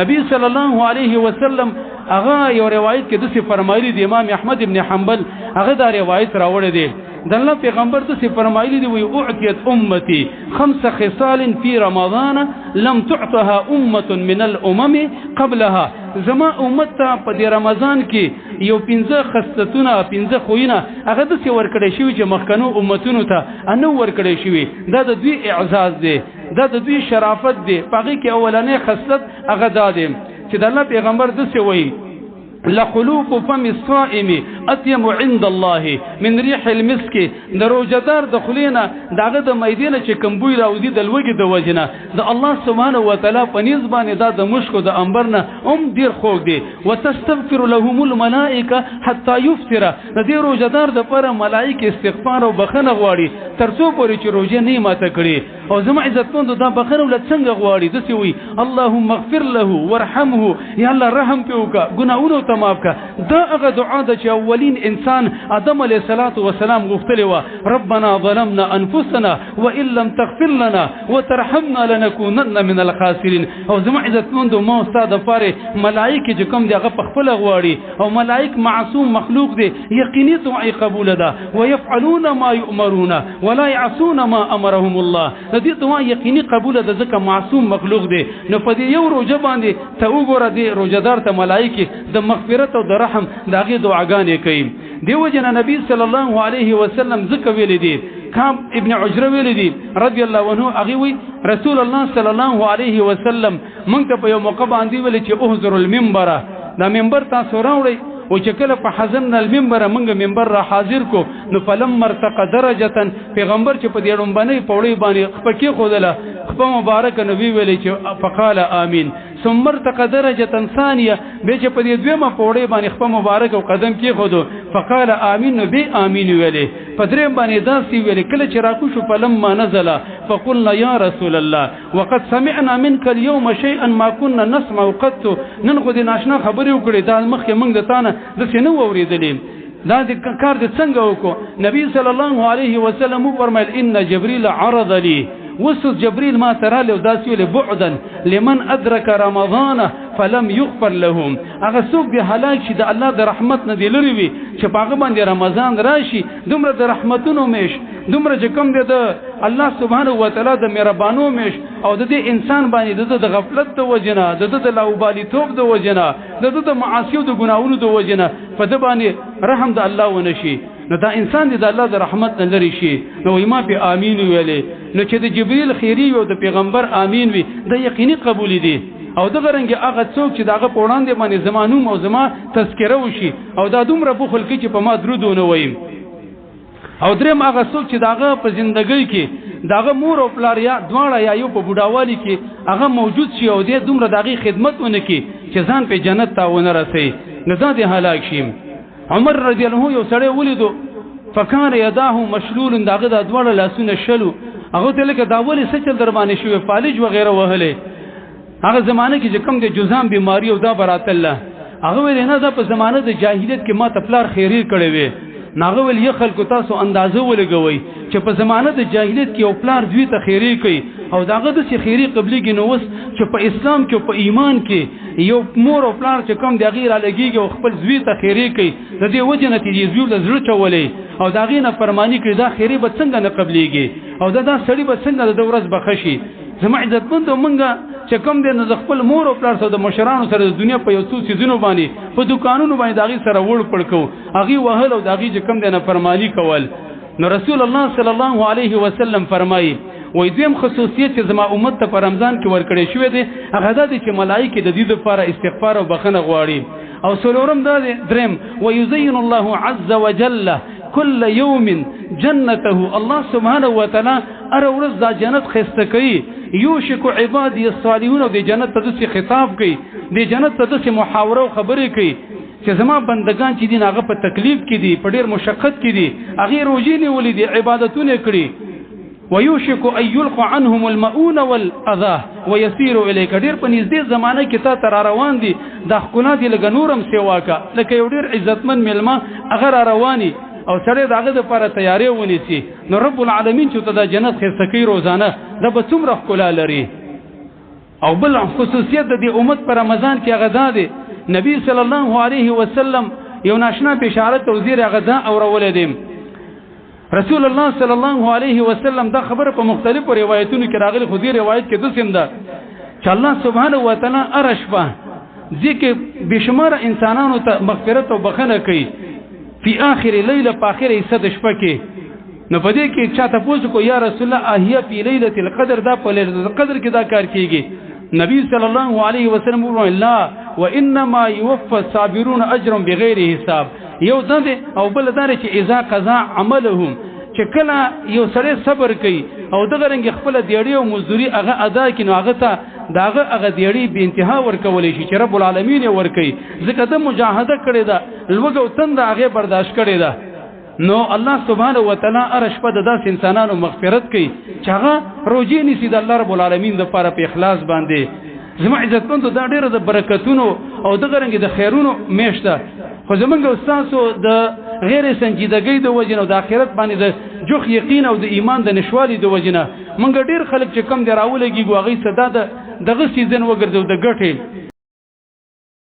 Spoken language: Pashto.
نبی صلی الله علیه وسلم هغه یو روایت کې د څه فرمایلی دی امام احمد ابن حنبل هغه دا روایت راوړی دی د الله پیغمبر د څه فرمایلی دی وی اعطیت امتی 5 خصال فی رمضان لم تعطها امه من الامم قبلها زما امت ته په رمضان کې یو 15 خصلتونه 15 خوینه هغه د څه ورکړی شوی چې مخکنو امتونو ته انو ورکړی شوی دا د دوی اعزاز دی دا د دوی شرافت دی پغې کې اولنې خصلت هغه دادم چې د الله پیغمبر د څه وی لخلوق فم الصائم اطيب عند الله من ريح المسك دروجدار دخلینا داغه د میدینه چې کمبوی راوځي د لوګي د وجنه د الله سبحانه و تعالی په نسبت دا د مشکو د انبرنه ډیر خوږ دي وتستغفر لهم الملائکه حتى يفطر د دې روجدار د پر ملائکه استغفار او بخنه غواړي ترڅو پورې چې روزه نه ماته کړي او زما عزتمند دا بخنه ول څنګه غواړي د سی وی اللهم اغفر له وارحمه یا الله رحم پیوکا ګناونه معاف کا دا هغه دعا د چې اولین انسان آدم علیه السلام غوښتلی و ربنا ظلمنا انفسنا وان لم تغفر لنا وترحمنا لنكونن من الخاسرين او زما عزتمند مو استاد فاره ملائکه چې کوم دی هغه په خپل غواړي او ملائک معصوم مخلوق دی یقیني دعا قبول ده ويفعلون ما يؤمرون ولا يعصون ما امرهم الله دې دعا یقیني قبول ده ځکه معصوم مخلوق دی نو په دې یو روزه باندې ته وګوره دی روزدار ته ملائکه د مغفرت او د رحم داغه دعاګانې کوي دیو جن نبی صلی الله علیه وسلم ذکر ویل دي کعب ابن عجره ویل دي رضی الله عنه هغه وی رسول الله صلی الله علیه وسلم مونږ ته په یو موقع باندې ویل چې احضر المنبر دا منبر تاسو راوړئ او چې کله په حزن المنبر موږ منبر را حاضر کو نو فلم مرتقى درجه پیغمبر چې په دې رومبنې پوړې باندې خپکه خودله خپل مبارک نبی ویلي چې فقال امين ثم ارتقى درجه ثانيه به چې په دې دویمه پوړې باندې خپل مبارک او قدم کې خودو فقال امين به امين ویلي په درې باندې داسې ویلي کله چې راکو شو فلما نزل فقلنا يا رسول الله وقد سمعنا منك اليوم شيئا ما كنا نسمع قط نن خو دې ناشنا خبرې وکړې دا مخکې موږ د تانه د څه نو اوریدلې دا د کار د څنګه وکړو نبی صلی الله علیه وسلم فرمایل ان جبريل عرض لي وسط جبريل ما ترى له داسې له بعدا لمن ادرك رمضان فلم يغفر لهم هغه څوک دی هلاک شي د الله د رحمت نه دی لري وي چې پاغه باندې رمضان راشي دومره د رحمتونو میش دومره چې کوم دی د الله سبحانه و تعالی د مهربانو میش او د دې انسان باندې د غفلت د وجنه د لاوبالي توپ د وجنه د معاصی او د ګناونو د وجنه په د باندې رحم د الله ونشي نو دا انسان دی د الله د رحمت نه لري شي نو ما په امين ویلې نو چې د جبريل خيري او د پیغمبر امين وي د یقیني قبول دي او د غرنګ هغه څوک چې دغه پوړاندې باندې زمانو او زما تذکره وشي او دا دومره بخل کې چې په ما درودونه وایم او دریم هغه څوک چې دغه په ژوندۍ کې دغه مور او پلار یا دواړه یا یو په بډاوالي کې هغه موجود شي او دې دومره دغه خدمت ونه کې چې ځان په جنت ته ونه رسي نه ځان دې هلاک شي عمر رضی الله عنه یو سړی ولیدو فکان یداه مشلول دغه د دواړه لاسونه شلو هغه ته لکه دا ولې سچل در باندې شوی فالج وغیرہ وهله هغه زمانه کې چې کوم د جزام بیماری او دا برات الله هغه ویل نه دا په زمانه د جاهلیت کې ما تپلار خیری کړي وي ناغه ول یو خلکو تاسو اندازه ولګوي چې په زمانه د جاهلیت کې او پلار دوی ته خیری کوي او داغه د خیری قبليږي نو وس چې په اسلام کې په ایمان کې یو مور او پلار چې کوم د غیر لګيږي او خپل زوی ته خیری کوي د دې وجه نتیجې زوی له زړه چولې او داغه نه فرمانی کړي دا خیری به څنګه نه قبليږي او دا سړی به څنګه د ورځ بخشي زما عزتمند مونږه چې کوم د خپل مور او پلار سره د مشرانو سره د دنیا په یو څو سيزونو باندې په دکانونو باندې داغي سره وړ پړکو هغه وهل او داغي چې کوم د نه فرمانی کول نو رسول الله صلی الله علیه وسلم فرمایي وې دیم خصوصیت چې زما امت ته په رمضان کې ورکړې شوې ده هغه د چې ملائکه د دې لپاره استغفار او بخنه غواړي او څلورم دا دریم ويزين الله عز وجل كل يوم جنته الله سبحانه وتعالى ار ورځ د جنت خسته کوي یوشک عبادی الصالحون او د جنت ته د خطاب کوي د جنت ته د محاوره او خبرې کوي چې زما بندگان چې دین هغه په تکلیف کې دي په ډیر مشقت کې دي هغه روزي نه ولې دي عبادتونه کړي ويوشك ان يلقى عنهم المؤون والاذى ويسير اليك ډیر په نږدې زمانه کې تا تر روان دي د خلات لګ نورم سیوا کا لکه یو ډیر عزتمن ملما هغه رواني او سره داغه لپاره تیاری ونیسي نو رب العالمین چې ته د جنت خرڅکی روزانه د به څومره خلا لري او بل خصوصیت د دې امت پر رمضان کې غدا دی نبی صلی الله علیه وسلم یو ناشنا بشارت او زیر غدا اورول دي رسول الله صلی الله علیه وسلم دا خبر په مختلفو روایتونو کې راغلي خو دې روایت کې د سیم ده چې الله سبحانه و تعالی ارشبه ذکر بشمار انسانانو ته مغفرت او بخنه کوي په اخر لیله په اخر حصہ د شپه کې نو په دې کې چاته پوښتنه کو یا رسول الله احیا فی لیله القدر دا په لیله القدر کې دا کار کیږي نبی صلی الله علیه وسلم وویل لا وانما يوفى الصابرون اجرا بغیر حساب یو ځد او بل دار چې اذا قضا عملهم چې کله یو سره صبر کوي او دغه رنګ خپل دیړی او مزدوری هغه ادا کینو هغه ته داغه هغه دیړی به انتها ورکول شي چې رب العالمین ورکي ځکه د مجاهده کړی دا لوګو تند هغه برداشت کړی دا نو الله سبحانه و تعالی ارش په داس انسانانو مغفرت کوي چې هغه روزي نسی د الله رب العالمین د لپاره په اخلاص باندې زما عزتمند دا ډیره د برکتونو او دغه رنګ د خیرونو میشته خو زمونږ استادو د غیر سنجیدګۍ د وجنه او د آخرت باندې د جوخ یقین او د ایمان د نشوالي د وجنه مونږ ډیر خلک چې کم دی راولېږي غوغي صدا دغه سیزن وګرځو د ګټه